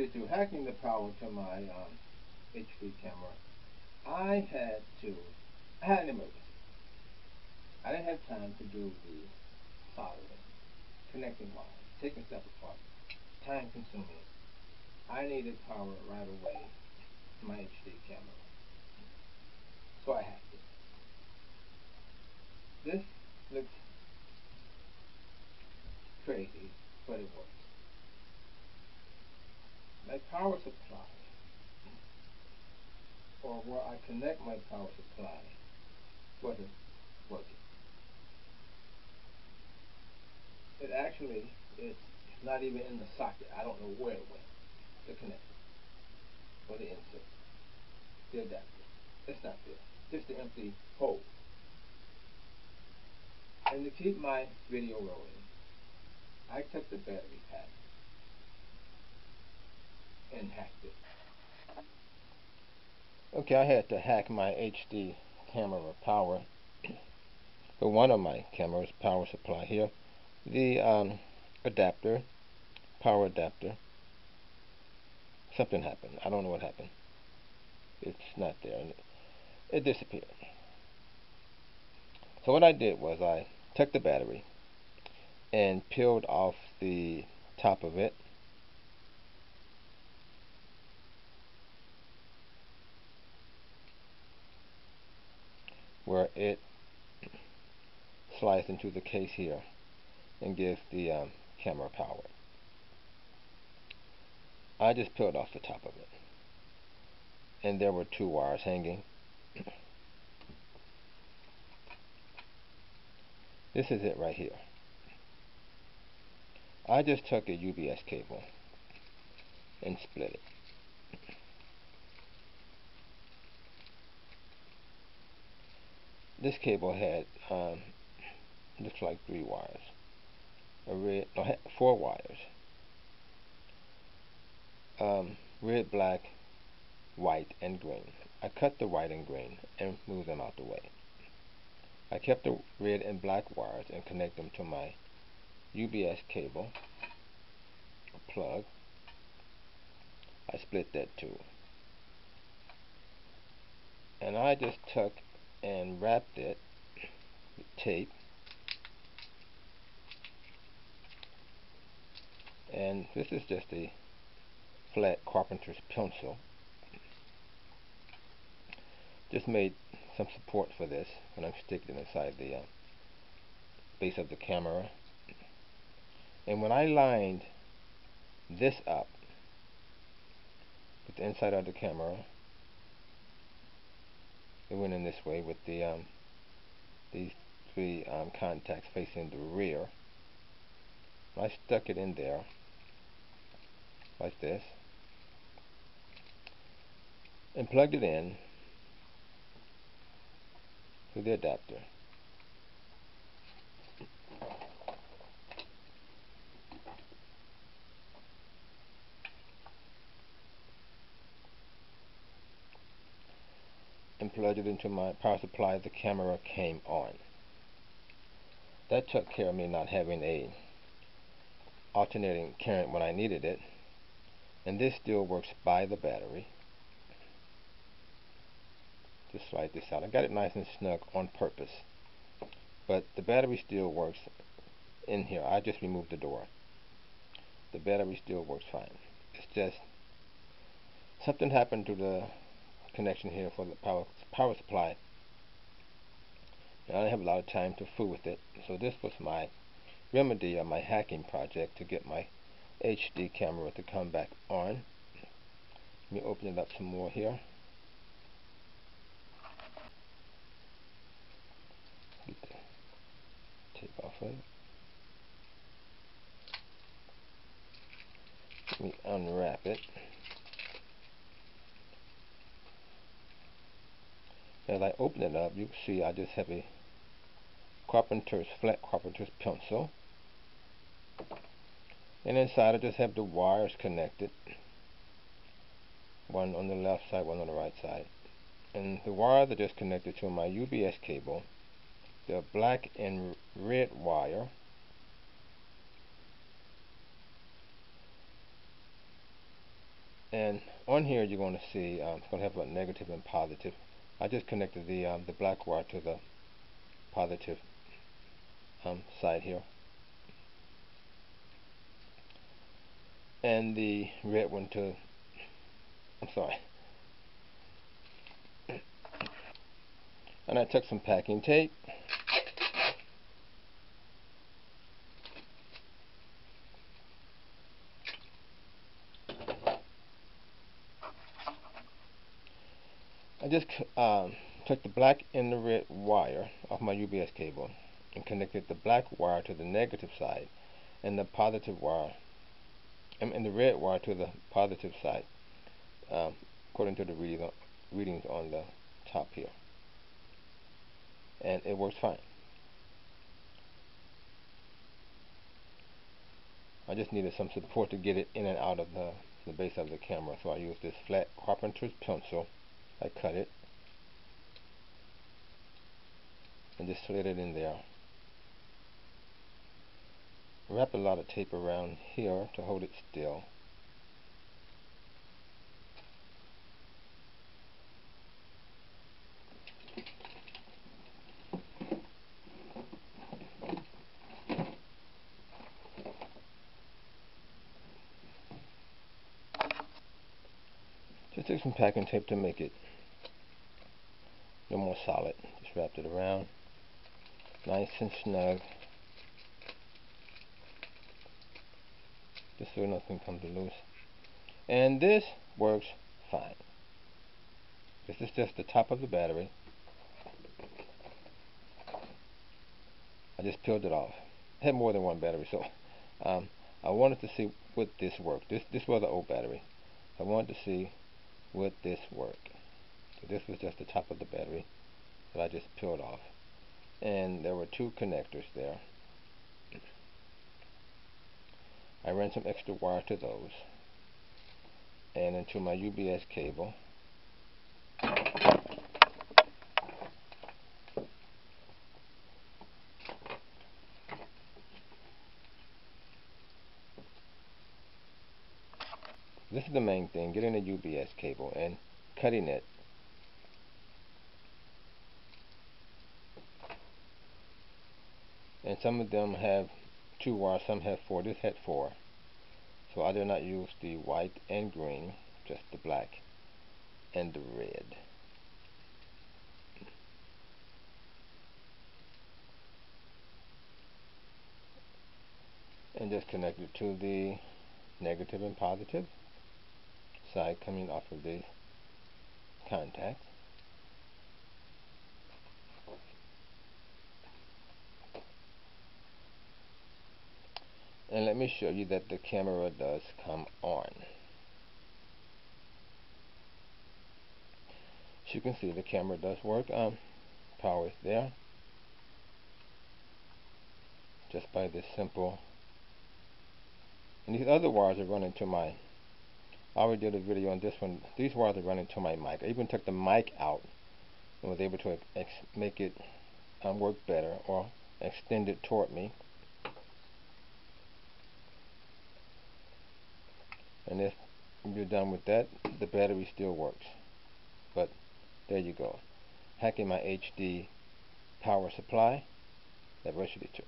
due to hacking the power to my HD camera, I had to, I had an emergency. I didn't have time to do the soldering, connecting wires, taking stuff apart, time consuming. I needed power right away to my HD camera. So I hacked it. This looks crazy, but it works. My power supply, or where I connect my power supply, wasn't working. It actually is not even in the socket. I don't know where it went to connect it, or the insert, the adapter. It's not there. Just the empty hole. And to keep my video rolling, I took the battery pack and hacked it. Okay, I had to hack my HD camera power for one of my cameras power supply here. The adapter, power adapter, something happened. I don't know what happened. It's not there, and it disappeared. So what I did was I took the battery and peeled off the top of it, where it slides into the case here and gives the camera power. I just peeled off the top of it, and there were two wires hanging. This is it right here. I just took a UBS cable and split it. This cable had looks like 3 wires. Four wires. Red, black, white, and green. I cut the white and green and moved them out the way. I kept the red and black wires and connect them to my UBS cable plug. I split that too. And I just took and wrapped it with tape, and this is just a flat carpenter's pencil. Just made some support for this when I'm sticking it inside the base of the camera. And when I lined this up with the inside of the camera, it went in this way with the these three contacts facing the rear. I stuck it in there like this and plugged it in to the adapter. And plugged it into my power supply. The camera came on. That took care of me not having a alternating current when I needed it. And this still works by the battery. Just slide this out. I got it nice and snug on purpose, but the battery still works in here. I just removed the door. The battery still works fine. It's just something happened to the connection here for the power supply, and I didn't have a lot of time to fool with it. So this was my remedy of my hacking project to get my HD camera to come back on. Let me open it up some more here. Get the tape off of it. Let me unwrap it. As I open it up, you can see I just have a flat carpenter's pencil, and inside I just have the wires connected, one on the left side, one on the right side, and the wires are just connected to my UBS cable. The black and red wire And on here you're going to see it's going to have a negative and positive. I just connected the black wire to the positive side here, and the red one to, I'm sorry, and I took some packing tape I just took the black and the red wire off my UPS cable and connected the black wire to the negative side and the positive wire and the red wire to the positive side, according to the readings on the top here, and it works fine. I just needed some support to get it in and out of the base of the camera, so I used this flat carpenter's pencil. I cut it and just slid it in there. Wrap a lot of tape around here to hold it still. Just took some packing tape to make it a little more solid. Just wrapped it around, nice and snug, just so nothing comes loose. And this works fine. This is just the top of the battery. I just peeled it off. I had more than one battery, so I wanted to see would this work. This was the old battery. I wanted to see would this work. So this was just the top of the battery that I just peeled off, and there were two connectors there. I ran some extra wire to those and into my UPS cable. This is the main thing, getting a UPS cable and cutting it. And some of them have 2 wires, some have 4. This had 4. So I did not use the white and green, just the black and the red. And just connect it to the negative and positive side coming off of these contacts. And let me show you that the camera does come on. As you can see, the camera does work. Power is there just by this simple. And these other wires are running to my, I already did a video on this one. These wires are running to my mic. I even took the mic out and was able to make it work better, or extend it toward me. And if you're done with that, the battery still works. But there you go. Hacking my HD power supply. That was really true.